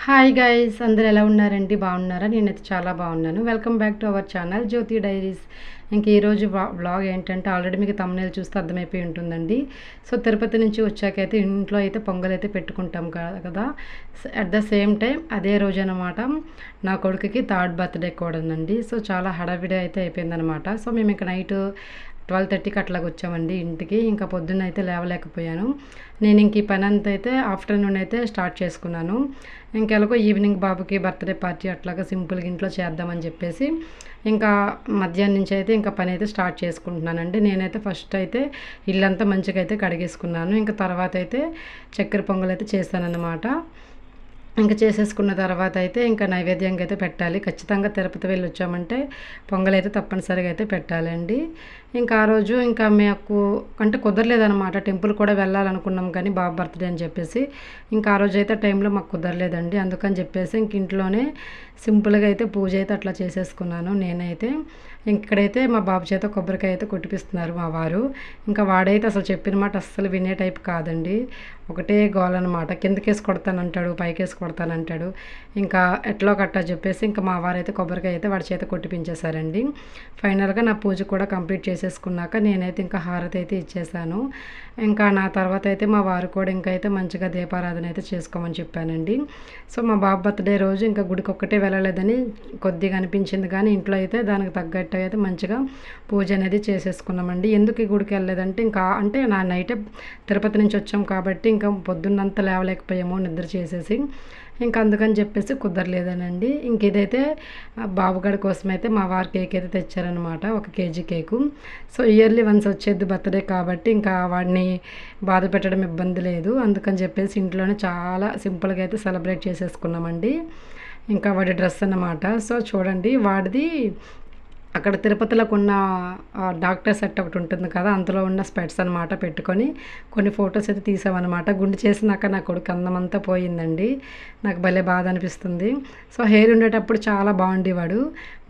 Hi guys, అందరూ ఎలా ఉన్నారండి? బాగున్నారా? నేనైతే చాలా బాగున్నాను. Welcome back to our channel Jyothi diaries. ఇంక ఈరోజు వ్లాగ్ ఏంటంటే ఆల్రెడీ మీకు తమ్మునేలు చూస్తే అర్థమైపోయి ఉంటుందండి. సో తిరుపతి నుంచి వచ్చాకైతే ఇంట్లో అయితే పొంగల్ అయితే పెట్టుకుంటాం కదా. అట్ ద సేమ్ టైం అదే రోజు అనమాట నా కొడుకుకి థర్డ్ బర్త్డే కూడా ఉందండి. సో చాలా హడావిడి అయితే అయిపోయిందనమాట. సో మేము ఇంకా నైట్ 12:30కి అట్లాగ వచ్చామండి ఇంటికి. ఇంకా పొద్దున్న అయితే లేవలేకపోయాను. నేను ఇంక ఈ పని అంతా అయితే ఆఫ్టర్నూన్ అయితే స్టార్ట్ చేసుకున్నాను. ఇంకెలాగో ఈవినింగ్ బాబుకి బర్త్డే పార్టీ అట్లాగా సింపుల్గా ఇంట్లో చేద్దామని చెప్పేసి ఇంకా మధ్యాహ్నం నుంచి అయితే ఇంకా పని అయితే స్టార్ట్ చేసుకుంటున్నానండి. నేనైతే ఫస్ట్ అయితే ఇల్లంతా మంచిగా అయితే కడిగేసుకున్నాను. ఇంకా తర్వాత అయితే చక్కెర పొంగల్ అయితే చేశానన్నమాట. ఇంకా చేసేసుకున్న తర్వాత అయితే ఇంకా నైవేద్యంగా అయితే పెట్టాలి. ఖచ్చితంగా తిరుపతి వెళ్ళి వచ్చామంటే పొంగల్ అయితే తప్పనిసరిగా అయితే పెట్టాలండి. ఇంకా ఆ రోజు ఇంకా మాకు అంటే కుదరలేదనమాట. టెంపుల్ కూడా వెళ్ళాలనుకున్నాం కానీ బాబు బర్త్డే అని చెప్పేసి ఇంకా ఆ రోజు అయితే టైంలో మాకు కుదరలేదండి. అందుకని చెప్పేసి ఇంక ఇంట్లోనే సింపుల్గా అయితే పూజ అయితే అట్లా చేసేసుకున్నాను నేనైతే. ఇక్కడైతే మా బాబు చేత కొబ్బరికాయ అయితే కొట్టిపిస్తున్నారు మా వారు. ఇంకా వాడైతే అసలు చెప్పిన మాట అస్సలు వినే టైప్ కాదండి. ఒకటే గోల్ అనమాట. కిందకేసి కొడతానంటాడు, పైకేసి కొడతానంటాడు. ఇంకా ఎట్లో కట్టా చెప్పేసి ఇంకా మా వారైతే కొబ్బరికాయ అయితే వాడి చేత కొట్టిపించేశారండి. ఫైనల్గా నా పూజ కూడా కంప్లీట్ చేసేసుకున్నాక నేనైతే ఇంకా హారతి అయితే ఇచ్చేసాను. ఇంకా నా తర్వాత అయితే మా వారు కూడా ఇంకా అయితే మంచిగా దీపారాధన అయితే చేసుకోమని చెప్పానండి. సో మా బాబు బర్త్డే రోజు ఇంకా గుడికి ఒక్కటే వెళ్ళలేదని కొద్దిగా అనిపించింది కానీ ఇంట్లో అయితే దానికి తగ్గట్టు అయితే మంచిగా పూజ అనేది చేసేసుకున్నామండి. ఎందుకు ఈ గుడికి వెళ్ళలేదంటే ఇంకా అంటే నా నైటే తిరుపతి నుంచి వచ్చాం కాబట్టి ఇంకా పొద్దున్నంతా లేవలేకపోయాము నిద్ర చేసేసి. ఇంకా అందుకని చెప్పేసి కుదరలేదనండి. ఇంక ఇదైతే బాబుగాడి కోసం అయితే మా వారు కేక్ అయితే తెచ్చారనమాట, 1 KG cake. So yearly once వచ్చేది బర్త్డే కాబట్టి ఇంకా వాడిని బాధ పెట్టడం ఇబ్బంది లేదు. అందుకని చెప్పేసి ఇంట్లోనే చాలా సింపుల్గా అయితే సెలబ్రేట్ చేసేసుకున్నామండి. ఇంకా వాడి డ్రెస్ అన్నమాట. సో చూడండి వాడిది అక్కడ తిరుపతిలోకి ఉన్న డాక్టర్ సెట్ ఒకటి ఉంటుంది కదా, అందులో ఉన్న స్పెట్స్ అనమాట పెట్టుకొని కొన్ని ఫొటోస్ అయితే తీసామన్నమాట. గుండు చేసినాక నా కొడుకు అందమంతా పోయిందండి. నాకు భలే బాధ అనిపిస్తుంది. సో హెయిర్ ఉండేటప్పుడు చాలా బాగుండేవాడు,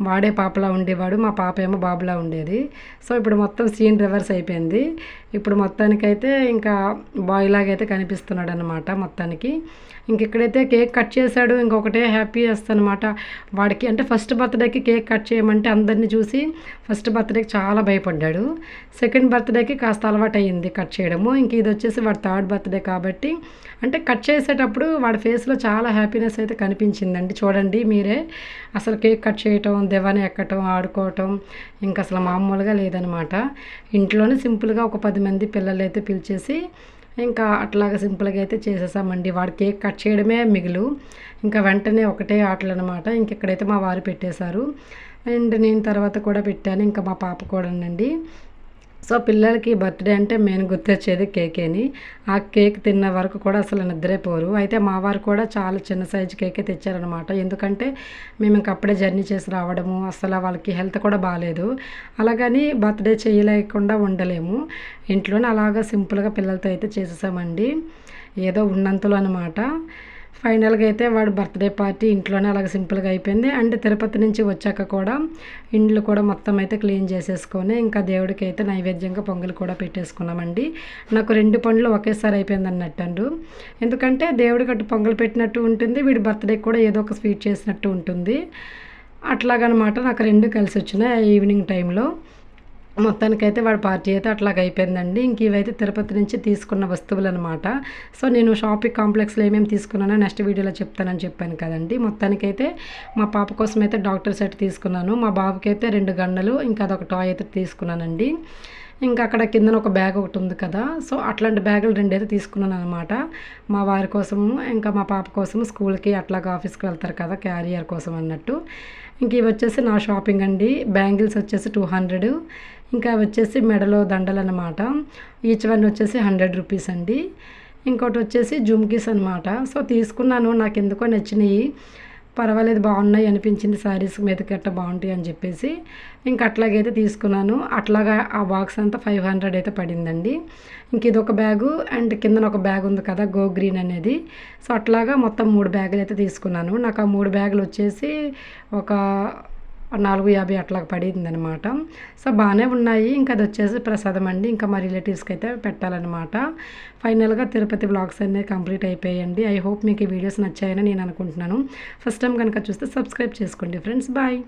వాడే పాపలా ఉండేవాడు, మా పాప ఏమో బాబులా ఉండేది. సో ఇప్పుడు మొత్తం సీన్ రివర్స్ అయిపోయింది. ఇప్పుడు మొత్తానికైతే ఇంకా బాయ్ లాగైతే కనిపిస్తున్నాడు అనమాట మొత్తానికి. ఇంక ఇక్కడైతే కేక్ కట్ చేశాడు. ఇంకొకటే హ్యాపీ అనమాట వాడికి. అంటే ఫస్ట్ బర్త్డేకి కేక్ కట్ చేయమంటే అందరినీ చూసి ఫస్ట్ బర్త్డేకి చాలా భయపడ్డాడు. సెకండ్ బర్త్డేకి కాస్త అలవాటు అయ్యింది కట్ చేయడము. ఇంక ఇది వచ్చేసి వాడి థర్డ్ బర్త్డే కాబట్టి అంటే కట్ చేసేటప్పుడు వాడి ఫేస్లో చాలా హ్యాపీనెస్ అయితే కనిపించిందండి. చూడండి మీరే, అసలు కేక్ కట్ చేయటం, దివాని ఎక్కటం, ఆడుకోవటం ఇంకా అసలు మామూలుగా లేదనమాట. ఇంట్లోనే సింపుల్గా ఒక 10 మంది పిల్లలు అయితే పిలిచేసి ఇంకా అట్లాగా సింపుల్గా అయితే చేసేసామండి. వాడు కేక్ కట్ చేయడమే మిగులు. ఇంకా వెంటనే ఒకటే ఆటలు అనమాట. ఇంక ఇక్కడైతే మా వారు పెట్టేశారు అండ్ నేను తర్వాత కూడా పెట్టాను. ఇంకా మా పాప కూడానండి. సో పిల్లలకి బర్త్డే అంటే మెయిన్ గుర్తొచ్చేది కేకేని. ఆ కేక్ తిన్న వరకు కూడా అసలు నిద్రే పోరు. అయితే మా వారు కూడా చాలా చిన్న సైజు కేకే తెచ్చారనమాట. ఎందుకంటే మేము ఇంక అప్పుడే జర్నీ చేసి రావడము, అసలు వాళ్ళకి హెల్త్ కూడా బాగాలేదు. అలాగని బర్త్డే చేయలేకుండా ఉండలేము. ఇంట్లోనే అలాగా సింపుల్గా పిల్లలతో అయితే చేసేసామండి, ఏదో ఉన్నంతలో అనమాట. ఫైనల్గా అయితే వాడు బర్త్డే పార్టీ ఇంట్లోనే అలాగ సింపుల్గా అయిపోయింది. అండ్ తిరుపతి నుంచి వచ్చాక కూడా ఇండ్లు కూడా మొత్తం అయితే క్లీన్ చేసేసుకొని ఇంకా దేవుడికి అయితే నైవేద్యంగా పొంగల్ కూడా పెట్టేసుకున్నామండి. నాకు 2 పనులు ఒకేసారి అయిపోయింది అన్నట్టు. ఎందుకంటే దేవుడికి అటు పొంగల్ పెట్టినట్టు ఉంటుంది, వీడి బర్త్డేకి కూడా ఏదో ఒక స్వీట్ చేసినట్టు ఉంటుంది. అట్లాగనమాట నాకు 2 కలిసి వచ్చినాయి ఈవినింగ్ టైంలో. మొత్తానికైతే వాడి పార్టీ అయితే అట్లాగ అయిపోయిందండి. ఇంక ఇవైతే తిరుపతి నుంచి తీసుకున్న వస్తువులు అనమాట. సో నేను షాపింగ్ కాంప్లెక్స్లో ఏమేమి తీసుకున్నానో నెక్స్ట్ వీడియోలో చెప్తానని చెప్పాను కదండి. మొత్తానికైతే మా పాప కోసం అయితే డాక్టర్ సెట్ తీసుకున్నాను. మా బాబుకి అయితే 2 గంటలు ఇంకా అదొక టాయ్ అయితే తీసుకున్నానండి. ఇంకా అక్కడ కిందన ఒక బ్యాగ్ ఒకటి ఉంది కదా, సో అట్లాంటి బ్యాగులు 2 అయితే తీసుకున్నాను అనమాట. మా వారి కోసము ఇంకా మా పాప కోసము స్కూల్కి అట్లాగా ఆఫీస్కి వెళ్తారు కదా క్యారియర్ కోసం అన్నట్టు. ఇంక ఇవి వచ్చేసి నా షాపింగ్ అండి. బ్యాంగిల్స్ వచ్చేసి 200, ఇంకా వచ్చేసి మెడలో దండలు అనమాట. ఈచ్ వన్ వచ్చేసి 100 రూపీస్ అండి. ఇంకోటి వచ్చేసి జుమ్కీస్ అనమాట. సో తీసుకున్నాను, నాకు ఎందుకో నచ్చినాయి, పర్వాలేదు బాగున్నాయి అనిపించింది, శారీస్ మీద గట్ట బాగుంటాయి అని చెప్పేసి ఇంక అట్లాగైతే తీసుకున్నాను. అట్లాగా ఆ బాక్స్ అంతా 500 అయితే పడిందండి. ఇంక ఇది ఒక బ్యాగు అండ్ కిందన ఒక బ్యాగ్ ఉంది కదా గో గ్రీన్ అనేది. సో అట్లాగా మొత్తం 3 బ్యాగులు అయితే తీసుకున్నాను. నాకు ఆ 3 బ్యాగులు వచ్చేసి ఒక 450 అట్లా పడింది అనమాట. సో బాగానే ఉన్నాయి. ఇంకా అది వచ్చేసి ప్రసాదం అండి. ఇంకా మా రిలేటివ్స్కి అయితే పెట్టాలన్నమాట. ఫైనల్గా తిరుపతి వ్లాగ్స్ అనేవి కంప్లీట్ అయిపోయాయండి. ఐ హోప్ మీకు ఈ వీడియోస్ నచ్చాయని నేను అనుకుంటున్నాను. ఫస్ట్ టైం కనుక చూస్తే సబ్స్క్రైబ్ చేసుకోండి ఫ్రెండ్స్. బాయ్.